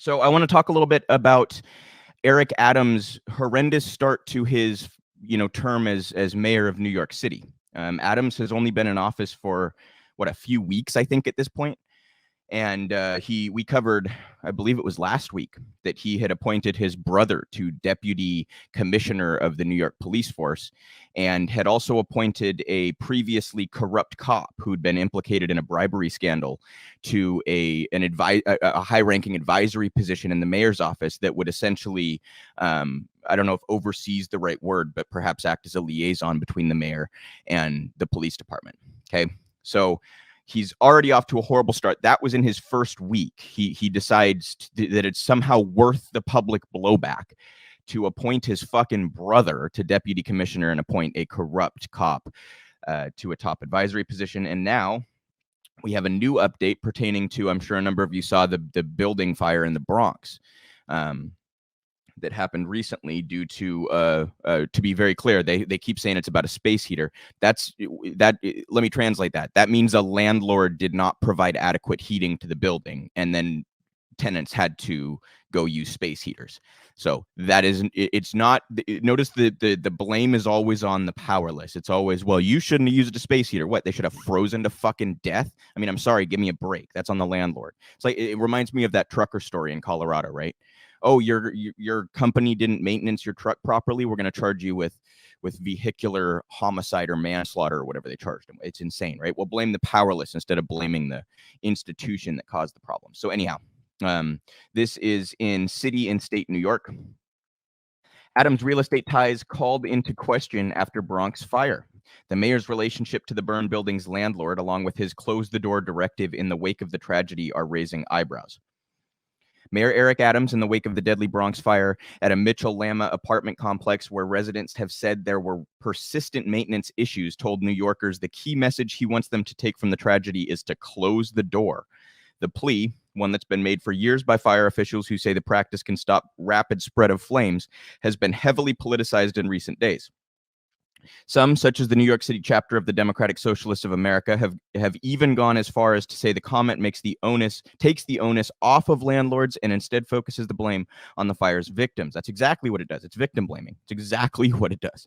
So I want to talk a little bit about Eric Adams' horrendous start to his, term as mayor of New York City. Adams has only been in office for a few weeks, I think, at this point. And we covered, I believe it was last week, that he had appointed his brother to deputy commissioner of the New York police force, and had also appointed a previously corrupt cop who'd been implicated in a bribery scandal to a high-ranking advisory position in the mayor's office that would essentially, I don't know if oversees the right word, but perhaps act as a liaison between the mayor and the police department. Okay, so he's already off to a horrible start. That was in his first week. He decides that it's somehow worth the public blowback to appoint his fucking brother to deputy commissioner and appoint a corrupt cop to a top advisory position. And now we have a new update pertaining to, I'm sure a number of you saw the building fire in the Bronx. That happened recently due to be very clear, they keep saying it's about a space heater. Let me translate that. That means a landlord did not provide adequate heating to the building, and then tenants had to go use space heaters. So that isn't, it's not, notice the blame is always on the powerless. It's always, well, you shouldn't have used a space heater. What, they should have frozen to fucking death? I mean, I'm sorry, give me a break. That's on the landlord. It's like, it reminds me of that trucker story in Colorado, right? Oh, your company didn't maintenance your truck properly, we're going to charge you with vehicular homicide or manslaughter or whatever they charged him. It's insane, right? We'll blame the powerless instead of blaming the institution that caused the problem. So anyhow, this is in city and state New York. Adams' real estate ties called into question after Bronx fire. The mayor's relationship to the burned building's landlord, along with his close-the-door directive in the wake of the tragedy, are raising eyebrows. Mayor Eric Adams, in the wake of the deadly Bronx fire at a Mitchell-Lama apartment complex where residents have said there were persistent maintenance issues, told New Yorkers the key message he wants them to take from the tragedy is to close the door. The plea, one that's been made for years by fire officials who say the practice can stop rapid spread of flames, has been heavily politicized in recent days. Some, such as the New York City chapter of the Democratic Socialists of America, have even gone as far as to say the comment takes the onus off of landlords and instead focuses the blame on the fire's victims. That's exactly what it does. It's victim blaming. It's exactly what it does.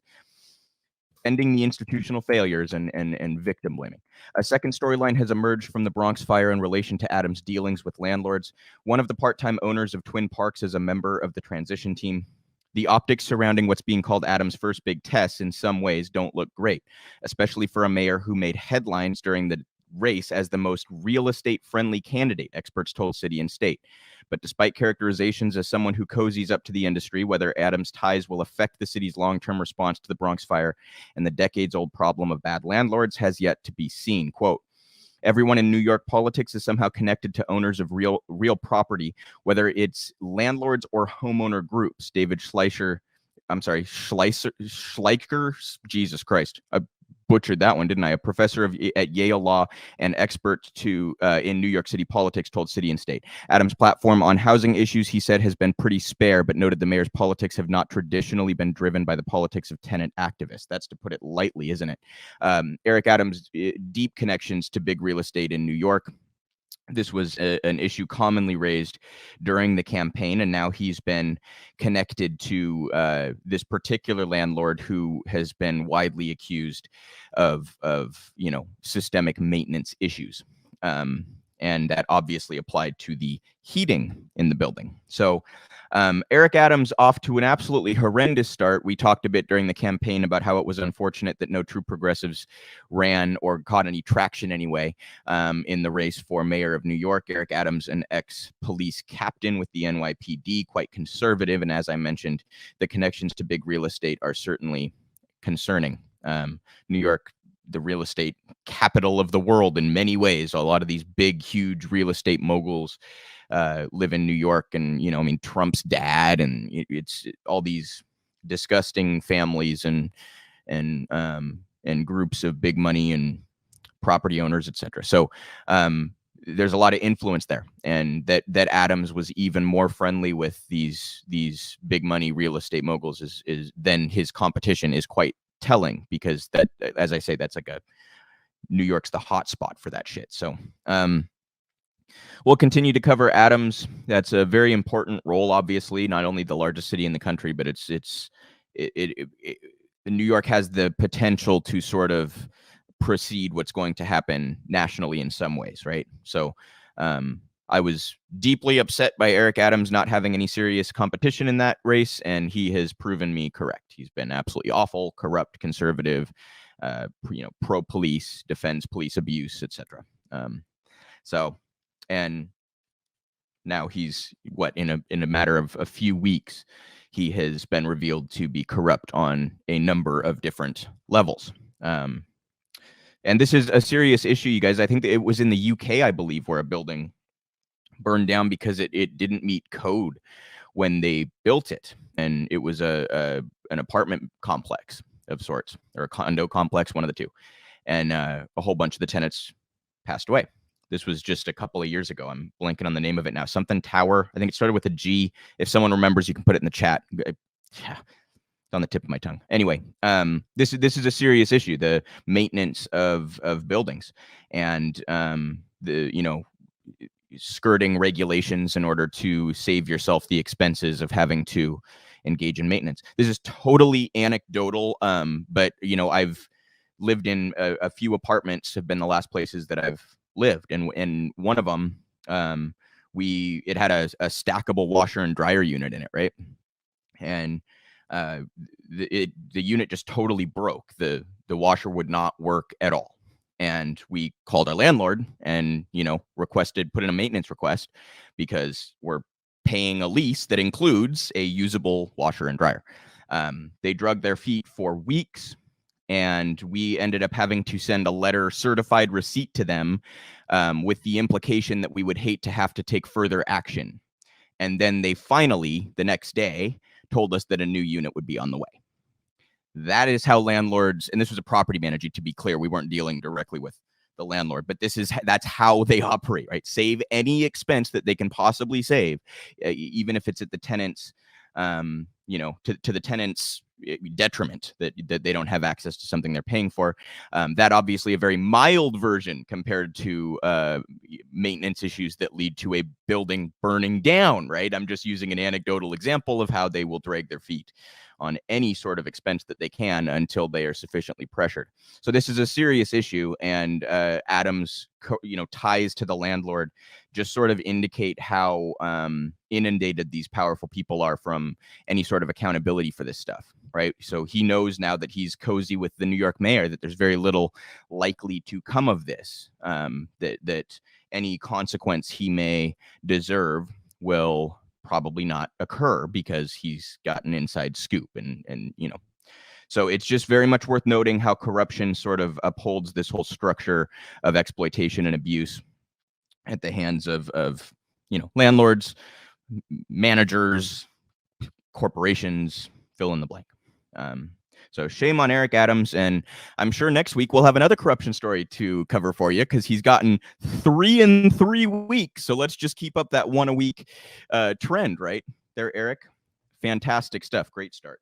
Ending the institutional failures and victim blaming. A second storyline has emerged from the Bronx fire in relation to Adams' dealings with landlords. One of the part-time owners of Twin Parks is a member of the transition team. The optics surrounding what's being called Adams' first big test in some ways don't look great, especially for a mayor who made headlines during the race as the most real estate-friendly candidate, experts told City and State. But despite characterizations as someone who cozies up to the industry, whether Adams' ties will affect the city's long-term response to the Bronx fire and the decades-old problem of bad landlords has yet to be seen. Quote, everyone in New York politics is somehow connected to owners of real property, whether it's landlords or homeowner groups. David Schleicher, Jesus Christ, I butchered that one, didn't I? A professor at Yale Law and expert in New York City politics told City and State. Adams' platform on housing issues, he said, has been pretty spare, but noted the mayor's politics have not traditionally been driven by the politics of tenant activists. That's to put it lightly, isn't it? Eric Adams' deep connections to big real estate in New York. This was an issue commonly raised during the campaign, and now he's been connected to this particular landlord who has been widely accused of systemic maintenance issues. And that obviously applied to the heating in the building. So Eric Adams off to an absolutely horrendous start. We talked a bit during the campaign about how it was unfortunate that no true progressives ran or caught any traction anyway in the race for mayor of New York. Eric Adams, an ex-police captain with the NYPD, quite conservative. And as I mentioned, the connections to big real estate are certainly concerning. New York, the real estate capital of the world in many ways. A lot of these big, huge real estate moguls live in New York, and Trump's dad, and it's all these disgusting families and groups of big money and property owners, etc. So there's a lot of influence there, and that Adams was even more friendly with these big money real estate moguls is than his competition is quite telling, because that, as I say, that's like New York's the hot spot for that shit. So We'll continue to cover Adams. That's a very important role, obviously, not only the largest city in the country, but New York has the potential to sort of precede what's going to happen nationally in some ways, right? So I was deeply upset by Eric Adams not having any serious competition in that race, and he has proven me correct. He's been absolutely awful, corrupt, conservative, pro-police, defends police abuse, etc. And now he's in a matter of a few weeks, he has been revealed to be corrupt on a number of different levels. And this is a serious issue, you guys. I think that it was in the UK, I believe, where a building burned down because it didn't meet code when they built it, and it was an apartment complex of sorts, or a condo complex, one of the two, and a whole bunch of the tenants passed away. This was just a couple of years ago. I'm blanking on the name of it now. Something Tower. I think it started with a G. If someone remembers, you can put it in the chat. Yeah, it's on the tip of my tongue. Anyway, this is a serious issue. The maintenance of buildings, and skirting regulations in order to save yourself the expenses of having to engage in maintenance. This is totally anecdotal, but I've lived in a few apartments. Have been the last places that I've lived, and one of them, it had a stackable washer and dryer unit in it, right? And the unit just totally broke. The washer would not work at all. And we called our landlord and, put in a maintenance request, because we're paying a lease that includes a usable washer and dryer. They drug their feet for weeks, and we ended up having to send a certified receipt to them, with the implication that we would hate to have to take further action. And then they finally, the next day, told us that a new unit would be on the way. That is how landlords, and this was a property manager, to be clear, we weren't dealing directly with the landlord, but that's how they operate, right? Save any expense that they can possibly save, even if it's at the tenant's, to the tenant's detriment, that they don't have access to something they're paying for. That obviously a very mild version compared to maintenance issues that lead to a building burning down, right? I'm just using an anecdotal example of how they will drag their feet on any sort of expense that they can until they are sufficiently pressured. So this is a serious issue, and Adams' ties to the landlord just sort of indicate how inundated these powerful people are from any sort of accountability for this stuff, right? So he knows now that he's cozy with the New York mayor, that there's very little likely to come of this, that any consequence he may deserve will probably not occur, because he's got an inside scoop, and so it's just very much worth noting how corruption sort of upholds this whole structure of exploitation and abuse at the hands of landlords, managers, corporations, fill in the blank. So shame on Eric Adams, and I'm sure next week we'll have another corruption story to cover for you, because he's gotten 3 in 3 weeks. So let's just keep up that one a week trend right there, Eric. Fantastic stuff. Great start.